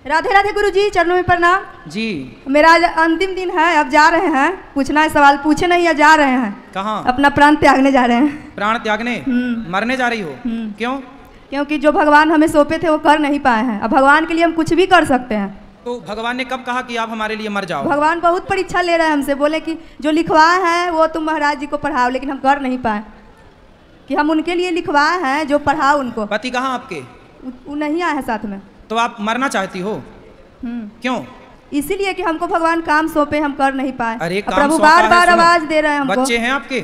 राधे राधे गुरुजी, चरणों में प्रणाम जी। मेरा आज अंतिम दिन है, अब जा रहे हैं। पूछना है सवाल, पूछे नहीं या जा रहे हैं? कहाँ? अपना प्राण त्यागने जा रहे हैं। प्राण त्यागने? मरने जा रही हो? क्यों? क्योंकि जो भगवान हमें सौंपे थे वो कर नहीं पाए हैं। अब भगवान के लिए हम कुछ भी कर सकते हैं। तो भगवान ने कब कहा कि आप हमारे लिए मर जाओ? भगवान बहुत परीक्षा ले रहे हैं हमसे, बोले कि जो लिखवाए हैं वो तुम महाराज जी को पढ़ाओ, लेकिन हम कर नहीं पाए कि हम उनके लिए लिखवाए हैं जो पढ़ाओ उनको। पति कहाँ आपके? वो नहीं आए हैं साथ में। तो आप मरना चाहती हो? क्यों? इसीलिए कि हमको भगवान काम सौंपे, हम कर नहीं पाए। अरे प्रभु बार बार आवाज दे रहे हैं हमको। बच्चे हैं आपके?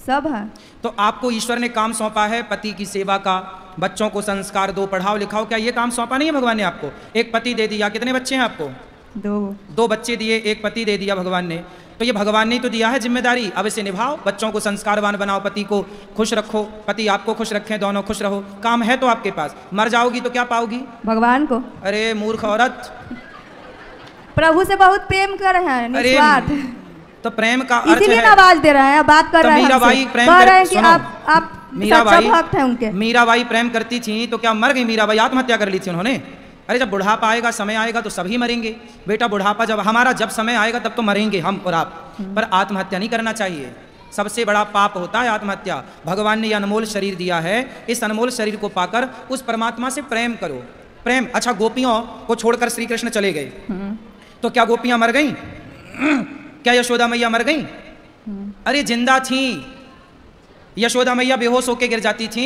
सब है। तो आपको ईश्वर ने काम सौंपा है पति की सेवा का, बच्चों को संस्कार दो, पढ़ाओ लिखाओ, क्या ये काम सौंपा नहीं है भगवान ने आपको? एक पति दे दिया, कितने बच्चे हैं आपको? दो बच्चे दिए, एक पति दे दिया भगवान ने। तो ये भगवान ने तो दिया है जिम्मेदारी, अब इसे निभाओ, बच्चों को संस्कारवान बनाओ, पति को खुश रखो, पति आपको खुश रखें, दोनों खुश रहो। काम है तो आपके पास। मर जाओगी तो क्या पाओगी? भगवान को। अरे मूर्ख औरत, प्रभु से बहुत प्रेम कर रहे हैं, निस्वार्थ। तो प्रेम का अर्थ इसीलिए आवाज दे रहे हैं, बात कर रहे हैं। मीराबाई प्रेम कह रहे हैं कि आप सच्चा भक्त हैं उनके। मीराबाई प्रेम करती थी तो क्या मर गई मीराबाई? आत्महत्या कर ली थी उन्होंने? अरे जब बुढ़ापा आएगा, समय आएगा तो सभी मरेंगे बेटा। बुढ़ापा जब हमारा जब समय आएगा तब तो मरेंगे हम और आप, पर आत्महत्या नहीं करना चाहिए। सबसे बड़ा पाप होता है आत्महत्या। भगवान ने यह अनमोल शरीर दिया है, इस अनमोल शरीर को पाकर उस परमात्मा से प्रेम करो। प्रेम। अच्छा, गोपियों को छोड़कर श्री कृष्ण चले गए तो क्या गोपियां मर गईं? क्या यशोदा मैया मर गईं? अरे जिंदा थी। यशोदा मैया बेहोश होकर गिर जाती थी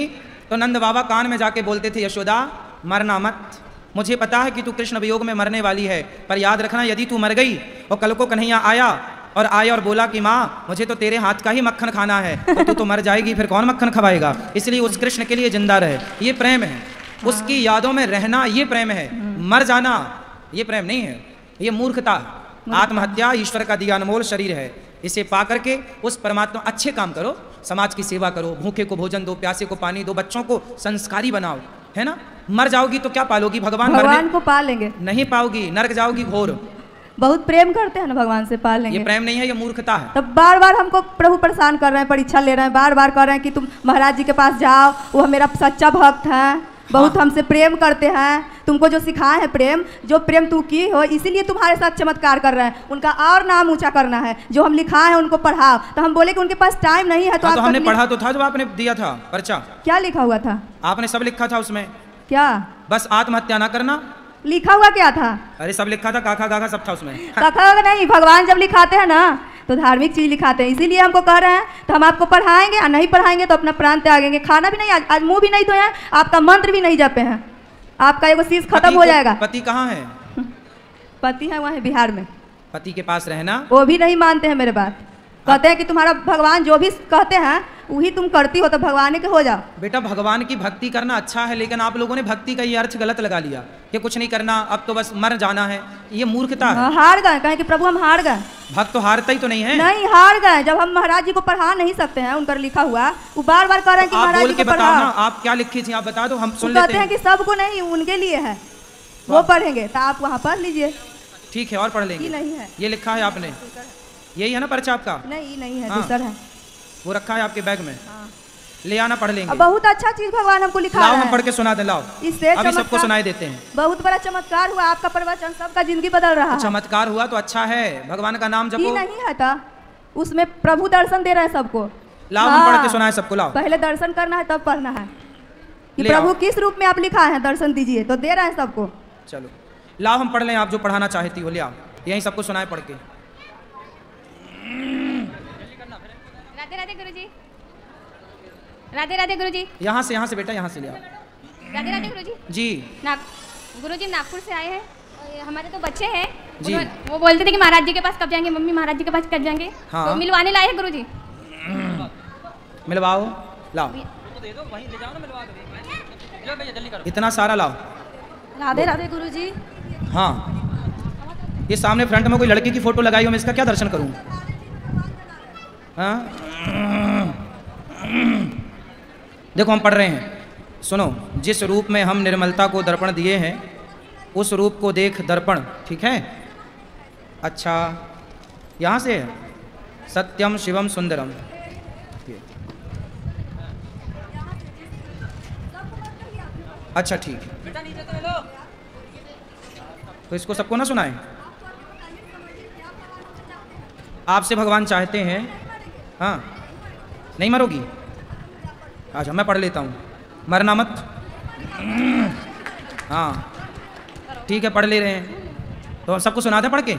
तो नंद बाबा कान में जाके बोलते थे, यशोदा मरना मत, मुझे पता है कि तू कृष्ण वियोग में मरने वाली है, पर याद रखना यदि तू मर गई और कल को कन्हैया आया और बोला कि माँ मुझे तो तेरे हाथ का ही मक्खन खाना है, तो तू तो मर जाएगी, फिर कौन मक्खन खवाएगा? इसलिए उस कृष्ण के लिए जिंदा रहे। ये प्रेम है, उसकी यादों में रहना ये प्रेम है। मर जाना ये प्रेम नहीं है, ये मूर्खता। आत्महत्या ईश्वर का दिया अनमोल शरीर है, इसे पा करके उस परमात्मा अच्छे काम करो, समाज की सेवा करो, भूखे को भोजन दो, प्यासे को पानी दो, बच्चों को संस्कारी बनाओ, है ना? मर जाओगी तो क्या पालोगी? भगवान को पालेंगे? नहीं पाओगी, नरक जाओगी घोर। बहुत प्रेम करते हैं ना भगवान से, पाल लेंगे। ये प्रेम नहीं है, ये मूर्खता है। तब बार बार हमको प्रभु परेशान कर रहे हैं, परीक्षा ले रहे हैं, बार बार कर रहे हैं कि तुम महाराज जी के पास जाओ, वो मेरा सच्चा भक्त है, बहुत हमसे प्रेम करते हैं, तुमको जो सिखाए हैं प्रेम, जो प्रेम तू की हो, इसीलिए तुम्हारे साथ चमत्कार कर रहे हैं। उनका और नाम ऊंचा करना है, जो हम लिखाए हैं उनको पढ़ाओ। तो हम बोले कि उनके पास टाइम नहीं है। तो हमने पढ़ा तो था जब आपने दिया था पर्चा। क्या लिखा हुआ था? आपने सब लिखा था उसमें। क्या? बस आत्महत्या ना करना लिखा हुआ क्या था? अरे सब लिखा था, काका गाखा सब था उसमें। काका नहीं, भगवान जब लिखाते हैं ना तो धार्मिक चीज लिखाते हैं, इसीलिए हमको कह रहे हैं। तो हम आपको पढ़ाएंगे और नहीं पढ़ाएंगे तो अपना प्राण त्यागेंगे। खाना भी नहीं, आज मुंह भी नहीं धोए हैं, आपका मंत्र भी नहीं जपे हैं, आपका एगो चीज खत्म हो जाएगा। पति कहाँ है? पति है वहाँ बिहार में। पति के पास रहना। वो भी नहीं मानते हैं मेरे बात, कहते हैं कि तुम्हारा भगवान जो भी कहते हैं वही तुम करती हो, तो भगवान के हो जाओ। बेटा भगवान की भक्ति करना अच्छा है, लेकिन आप लोगों ने भक्ति का ये अर्थ गलत लगा लिया कि कुछ नहीं करना, अब तो बस मर जाना है। ये मूर्खता है। हार गए, कहें कि प्रभु हम हार गए। भक्त तो हारता ही तो नहीं है। नहीं, हार गए। जब हम महाराज जी को पढ़ा नहीं सकते हैं, उनका लिखा हुआ वो बार बार कह रहे हैं कि महाराज जी को पढ़ाओ। आप क्या लिखी थी आप बता दो, हम सुन लेते हैं। कहते हैं कि सबको नहीं, उनके लिए है, वो पढ़ेंगे, तो आप वहाँ पढ़ लीजिए। ठीक है, और पढ़ लेंगे। नहीं है, ये लिखा है आपने, यही है ना पर्चा आपका? नहीं है, दूसरा है, वो रखा है आपके बैग में। ले आना, पढ़ लेंगे। बहुत अच्छा चीज भगवान हमको लिखा है। हम पढ़ के सुना दे, लाओ, इससे अभी सबको सुनाई देते हैं। बहुत बड़ा चमत्कार हुआ, आपका प्रवचन सबका जिंदगी बदल रहा है। चमत्कार हुआ तो अच्छा है, भगवान का नाम जपो। नहीं है था उसमें, प्रभु दर्शन दे रहे हैं सबको। लाओ हम पढ़ के सुनाए सबको, लाओ। पहले दर्शन करना है तब पढ़ना है कि प्रभु किस रूप में आप लिखा है, दर्शन दीजिए, तो दे रहे हैं सबको। चलो लाओ हम पढ़ लें, आप जो पढ़ाना चाहती हो ले आओ, यहीं सबको सुनाए पढ़ के। राधे राधे गुरुजी, राधे राधे गुरुजी। यहाँ से बेटा, यहाँ से ले आओ। राधे राधे गुरुजी। जी गुरुजी नागपुर से आए हैं, हमारे तो बच्चे हैं जी। वो बोलते थे कि महाराज जी के पास कब जाएंगे, मम्मी महाराज जी के पास कब जाएंगे। हाँ। तो मिलवाने लाए हैं गुरुजी। मिलवाओ, लाओ, इतना सारा लाओ। राधे राधे गुरुजी। हाँ, ये सामने फ्रंट में कोई लड़के की फोटो लगाई हो, मैं इसका क्या दर्शन करूं? हाँ? देखो हम पढ़ रहे हैं, सुनो। जिस रूप में हम निर्मलता को दर्पण दिए हैं, उस रूप को देख दर्पण। ठीक है? अच्छा, यहाँ से है, सत्यम शिवम सुंदरम। अच्छा ठीक है। तो इसको सबको ना सुनाए। आपसे भगवान चाहते हैं, हाँ नहीं मरोगी, अच्छा मैं पढ़ लेता हूँ, मरना मत। हाँ ठीक है, पढ़ ले रहे हैं तो सबको सुना दें पढ़ के।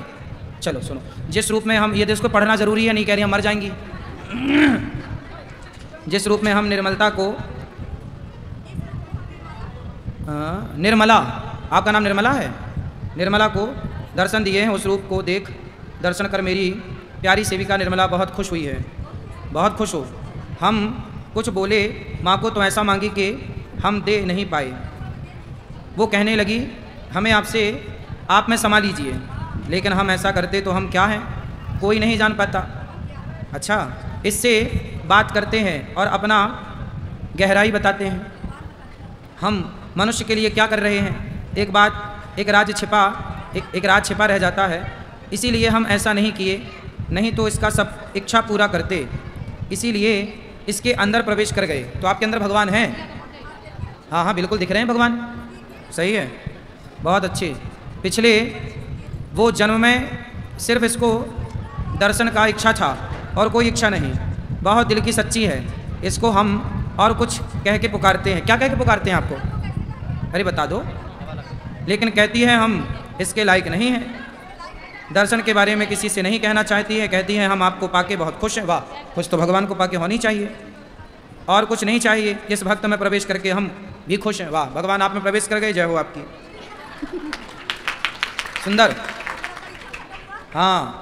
चलो सुनो, जिस रूप में हम, ये इसको पढ़ना जरूरी है, नहीं कह रही हम मर जाएंगी। जिस रूप में हम निर्मलता को, निर्मला, आपका नाम निर्मला है, निर्मला को दर्शन दिए हैं, उस रूप को देख दर्शन कर मेरी प्यारी सेविका निर्मला बहुत खुश हुई है, बहुत खुश हो। हम कुछ बोले माँ को तो ऐसा मांगी कि हम दे नहीं पाए। वो कहने लगी हमें आपसे, आप में समा लीजिए, लेकिन हम ऐसा करते तो हम क्या हैं, कोई नहीं जान पाता। अच्छा, इससे बात करते हैं और अपना गहराई बताते हैं, हम मनुष्य के लिए क्या कर रहे हैं। एक बात, एक राज छिपा रह जाता है, इसीलिए हम ऐसा नहीं किए, नहीं तो इसका सब इच्छा पूरा करते, इसीलिए इसके अंदर प्रवेश कर गए। तो आपके अंदर भगवान हैं? हाँ हाँ बिल्कुल दिख रहे हैं भगवान, सही है, बहुत अच्छे। पिछले वो जन्म में सिर्फ इसको दर्शन का इच्छा था और कोई इच्छा नहीं, बहुत दिल की सच्ची है। इसको हम और कुछ कह के पुकारते हैं, क्या कह के पुकारते हैं आपको, अरे बता दो। लेकिन कहती है हम इसके लायक नहीं हैं, दर्शन के बारे में किसी से नहीं कहना चाहती है, कहती है हम आपको पाके बहुत खुश हैं। वाह, खुश तो भगवान को पाके होनी चाहिए, और कुछ नहीं चाहिए। इस भक्त में प्रवेश करके हम भी खुश हैं। वाह, भगवान आप में प्रवेश कर गए, जय हो आपकी, सुंदर। हाँ,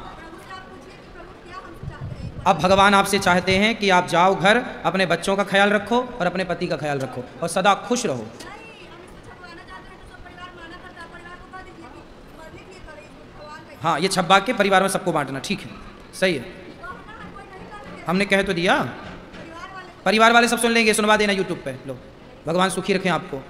अब भगवान आपसे चाहते हैं कि आप जाओ घर, अपने बच्चों का ख्याल रखो और अपने पति का ख्याल रखो और सदा खुश रहो। हाँ, ये छब्बा के परिवार में सबको बांटना, ठीक है, सही है, हमने कह तो दिया। परिवार वाले सब सुन लेंगे, सुनवा देना यूट्यूब पे। लो, भगवान सुखी रखें आपको।